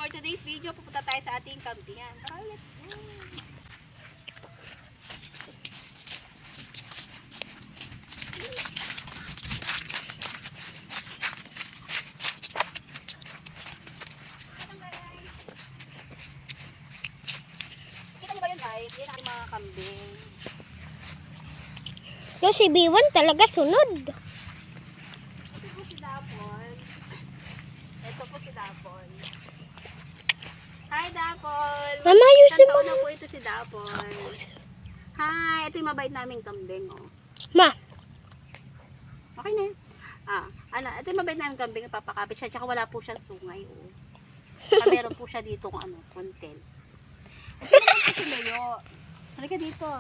for today's video, pupunta tayo sa ating campingan. Tara, let's go! Kita niyo ba yun guys? Yan ang mga kambing. Yung si B1 talaga sunod. Ito po si Dapol. Ito po si Dapol. Hi Dapol! Mama, ayusin Isang mo. taon na po ito si Dapol. Hi! Ito yung mabait naming kambing. Oh. Ma, Okay na yun. Ito yung mabait naming kambing. Papakapit siya. Tsaka wala po siyang sungay. Oh. Tsaka meron po siya dito kontel. Ito naman po si Leo. Halika dito.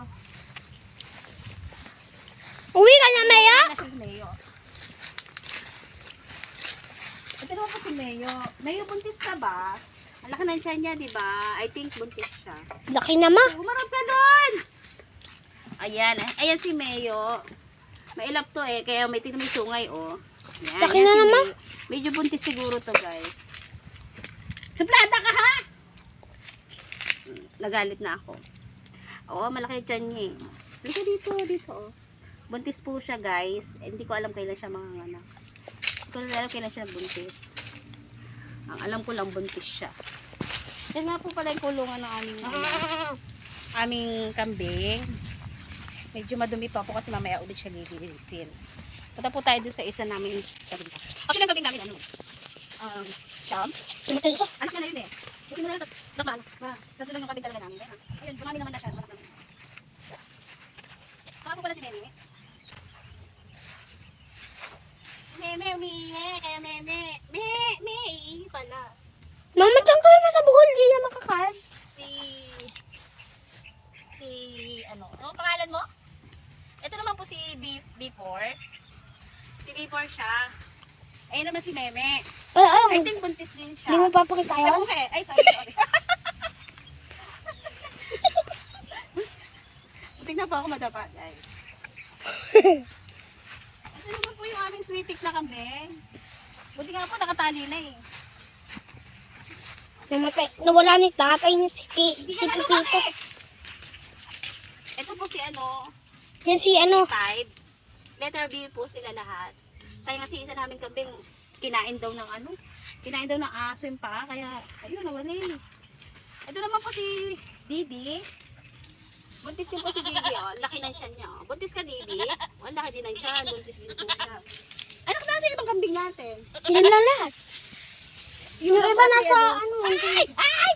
uwi ka na, Maya? Ito si Leo. Ito naman po si Leo. Leo, buntis ka ba? Ang laki ng tiyan niya, di ba? I think buntis siya. Laki na, Ma. Humarap ka doon! Ayan. Ayan si Mayo. Mailap to kaya may tingnan may sungay, oh. Ayan, Laki ayan na si naman. Mayo. Medyo buntis siguro to, guys. Suplada ka, ha? Nagalit na ako. Oo, malaki yung tiyan niya, eh. Halika dito, oh. Buntis po siya, guys. Hindi ko alam kailan siya manganganak. Hindi ko alam kailan siya buntis. Ang alam ko lang buntis siya. Yan nga po pala yung kulungan ng aming kambing. Medyo madumi pa po kasi mamaya ulit siya lilinisin. Punta po tayo dun sa isa namin kambing. Okay lang kambing namin Cham? Anak ka na yun eh. Hindi mo na lang naman. Kasi lang yung kambing talaga namin. Ayun, dumami naman na siya. Saka po pala si Nene. Meme, umiihi. Kaya Meme. Iihi pala. Mama, saan kayo nasa bukol? Di yan makakain. Ano pangalan mo? Ito naman po si B4. Si B4 siya. Ayun naman si Meme. I think buntis din siya. Hindi mo papakita Ay, yan? okay. Ay, sorry. Tingnan pa ako madapa, guys. Ito naman po yung aming sweetik na kambing. Buti nga po, nakatali na eh. Namatay. Nawala ni tatay niya si Pipito. Ito po si Yan si ano. 5. Letter B po sila lahat. Sayang kasi isa namin kambing kinain daw ng aso yung paa, kaya ayun nawala eh. Ito naman po si Didi. Buntis din po si Didi, oh. Laki ng tiyan niya, oh. Buntis ka, Didi? Oh, laki din ng tiyan, buntis din po siya. Ano kung nasa ibang kambing natin? Yan lang lahat. Yung iba nasa ano. Ay!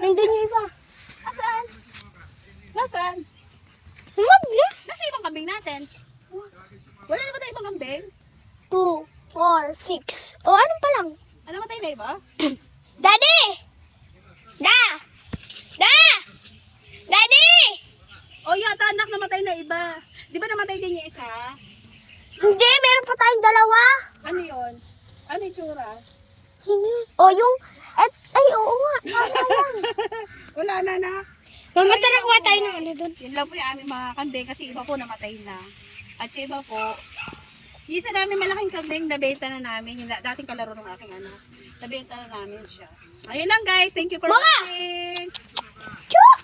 Nandun yung iba. Nasaan? Wag na. Nasa ibang kambing natin? Wala na ba tayo ibang kambing? 2, 4, 6. O, anong pa lang? Ano ba tayo na iba? Daddy! Da! Daddy! Oh, yata anak namatay na iba. Di ba namatay din yung isa? Hindi, meron pa tayong dalawa. Ano yun? Ano yung tsura? Sino yun? O, yung... Ay, oo nga. Wala na na. Mama, tara kuha tayo ng ano doon. Yun lang po yung aming mga kambing kasi iba po namatay na. At yung iba po, yung isa namin malaking kambing, nabenta na namin. Yung dating kalaro ng aking anak. Nabenta na namin siya. Ayun lang guys. Thank you for watching. Chuk!